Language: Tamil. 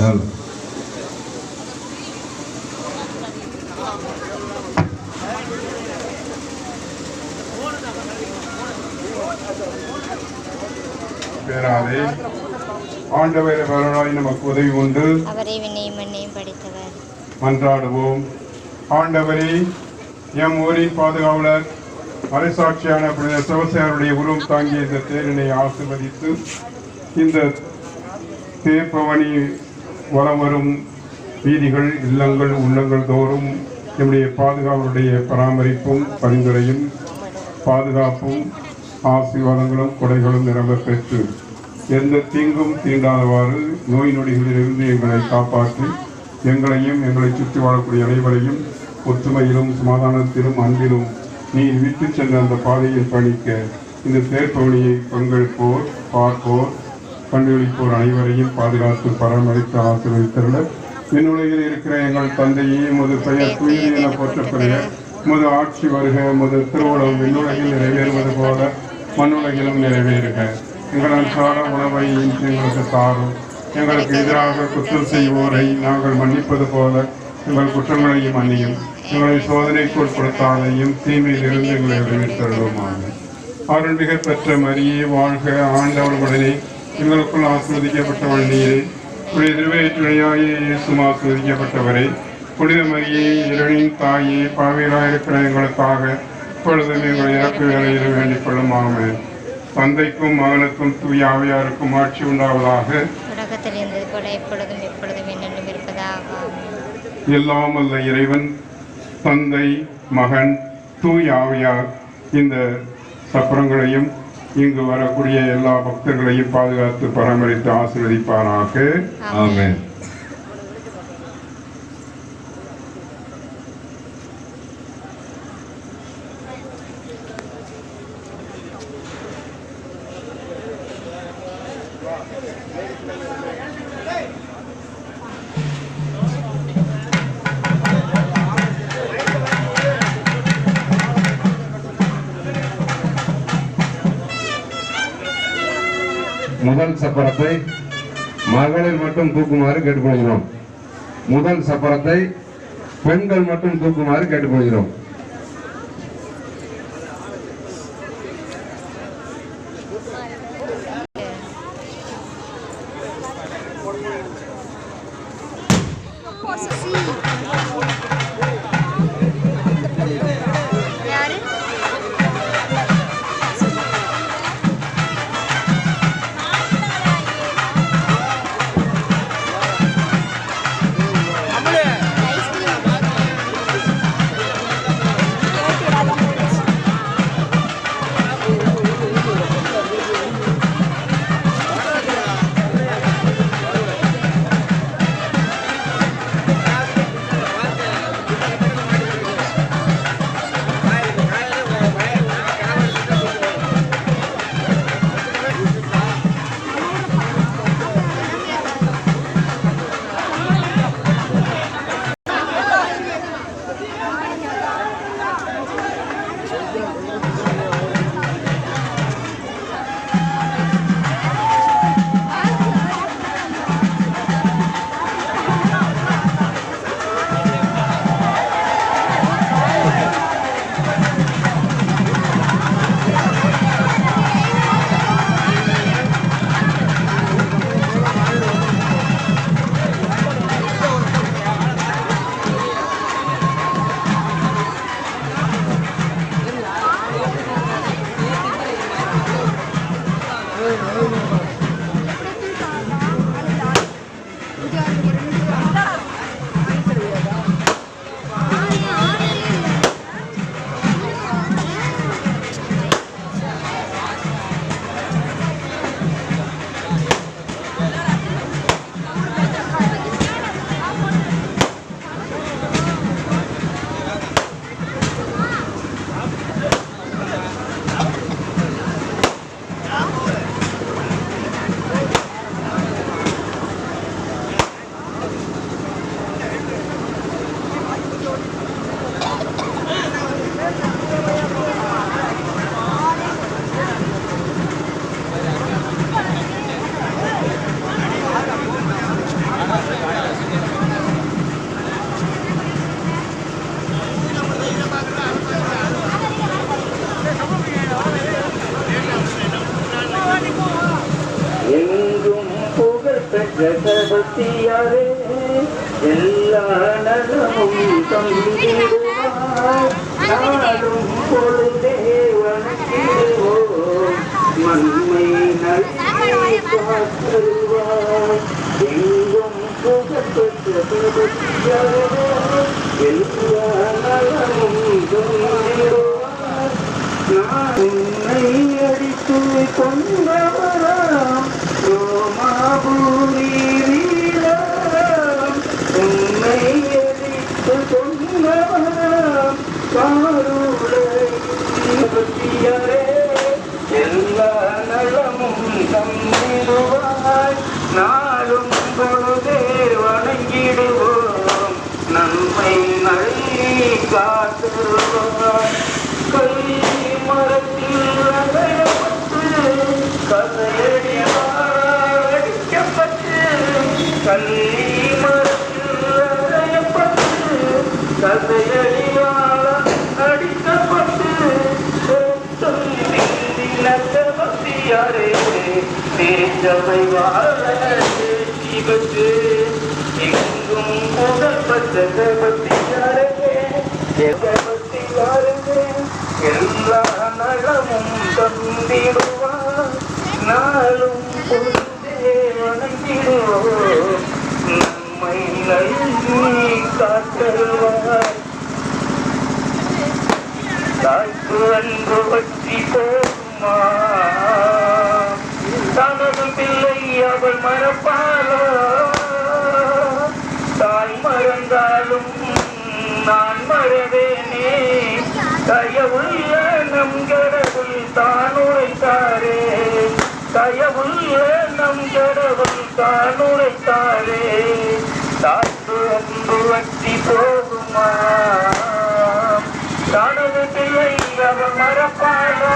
பேராதே ஆண்டவரே வரலாய் நமக்கு உதவி உண்டு. அவரை விண்ணையும் மண்ணையும் படைத்தவர். மன்றாடுவோம். ஆண்டவரே, எம் ஊரின் பாதுகாவலர் மறைசாட்சியான புனித சிவசேனருடைய உருவம் தாங்கிய இந்த தேரினை ஆசிர்வதித்து இந்த தேர்பவனி வலம் வரும் வீதிகள், இல்லங்கள், உள்ளங்கள் தோறும் நம்முடைய பாதுகாவலுடைய பராமரிப்பும் பரிந்துரையும் பாதுகாப்பும் ஆசீர்வாதங்களும் கொடைகளும் நிரம்ப பெற்று எந்த தீங்கும் தீண்டாதவாறு நோய் நொடிகளிலிருந்து எங்களை காப்பாற்றி எங்களையும் எங்களை சுற்றி வாழக்கூடிய அனைவரையும் ஒற்றுமையிலும் சமாதானத்திலும் அன்பிலும் நீர் விட்டு சென்ற அந்த பாதையில் பயணிக்க இந்த தேர்ப்பவனியை பங்கேற்போர், பார்ப்போர், கண்டுகளிப்போர் அனைவரையும் பாதுகாத்து பராமரித்து ஆசீர்வதித்தருள விண்ணுலகில் இருக்கிற எங்கள் தந்தையே, உமது பெயர் தூயது என போற்றப்பெறுக. உமது ஆட்சி வருக. உமது திருவுளம் விண்ணுலகில் நிறைவேறுவது போல மண்ணுலகிலும் நிறைவேறுக. எங்கள் அன்றாட உணவை இன்று எங்களுக்கு தாரும். எங்களுக்கு எதிராக குற்றம் செய்வோரை நாங்கள் மன்னிப்பது போல எங்கள் குற்றங்களையும் மன்னியும். எங்களை சோதனைக்கு உட்படுத்தாதையும் தீமையிலிருந்து எங்களை விடுவித்தருளுமாக. அருள்மிக பெற்ற மரியே வாழ்க. ஆண்டவருடனே எங்களுக்குள் ஆஸ்வதிக்கப்பட்டவள் நீரே. உடைய திருவேற்றுணையாயே இயேசுவும் ஆஸ்வதிக்கப்பட்டவரே. புனித மரியே, இறைவனின் தாயே, பாவிகளாயிருக்கிற எங்களுக்காக இப்பொழுதும் எங்கள் இறப்பு வேலையிலும் வேண்டிக் கொள்ளுமாமே. தந்தைக்கும் மகனுக்கும் தூய ஆவியாருக்கும் ஆட்சி உண்டாவதாக. தொடக்கத்தில் இருந்தது போல எப்பொழுதும் எப்பொழுதும் என்னென்னும் இருப்பதாக. எல்லாம் வல்ல இறைவன் தந்தை, மகன், தூய ஆவியார் இந்த சப்பரங்களையும் இங்கு வரக்கூடிய எல்லா பக்தர்களையும் பாதுகாத்து பராமரித்து ஆசீர்வதிப்பாராக. ஆமென். முதல் சப்பரத்தை மகளிர் மட்டும் தூக்குமாறு கேட்டுக்கொள்கிறோம். முதல் சப்பரத்தை பெண்கள் மட்டும் தூக்குமாறு கேட்டுக்கொள்கிறோம். ஜெகபதியாரே எல்லா நலமும் தந்திடுவாய் நாடும் பொழுதே வணங்கிடுவோம் மண்மை நல்கி காத்தருவாய் எங்கும் புகழ்பெற்ற ஜெகபதியாரே எல்லா நலமும் தந்திடுவாய் நான் உன்னை அடித்து கொண்டவராம் ரோமாபுரி வீரம் உன்னை அடித்து கொண்டவராம் காருளையரே எல்லா நலமும் தந்திடுவாய் நாளும் பொழுதே வணங்கிடுவோம் நன்மை நல்கி காத்திருவாய் கல்வி மரத்தில் அடையப்பட்டு கதையடியால் அடிக்கப்பட்டு கல்வி மரத்தில் அடையப்பட்டு கதையடியால் அடிக்கப்பட்டு நகபக்தியாரே தேஜவை வாழ சிவத்து எங்கும் புகழ்பெற்ற ஜெகபக்தியாரே ஜெகபக்தியாரே எல்லா நலமும் தந்திடுவார் நாளும் பொழுதே வணங்கிடுவோம் நம்மை நல்கி காத்தருவார் தாய்க்கு அன்பு வற்றி போகுமா தனது பிள்ளை அவள் மறப்பாளோ தாய் மறந்தாலும் நான் மறவேனே தயவுள்ள நம் கடவுள் தான் உரைத்தாரே தயவுள்ள நம் கடவுள் தான் உரைத்தாரே தாய்க்கு அன்பு வற்றி போகுமா தனது பிள்ளை அவள் மறப்பாளோ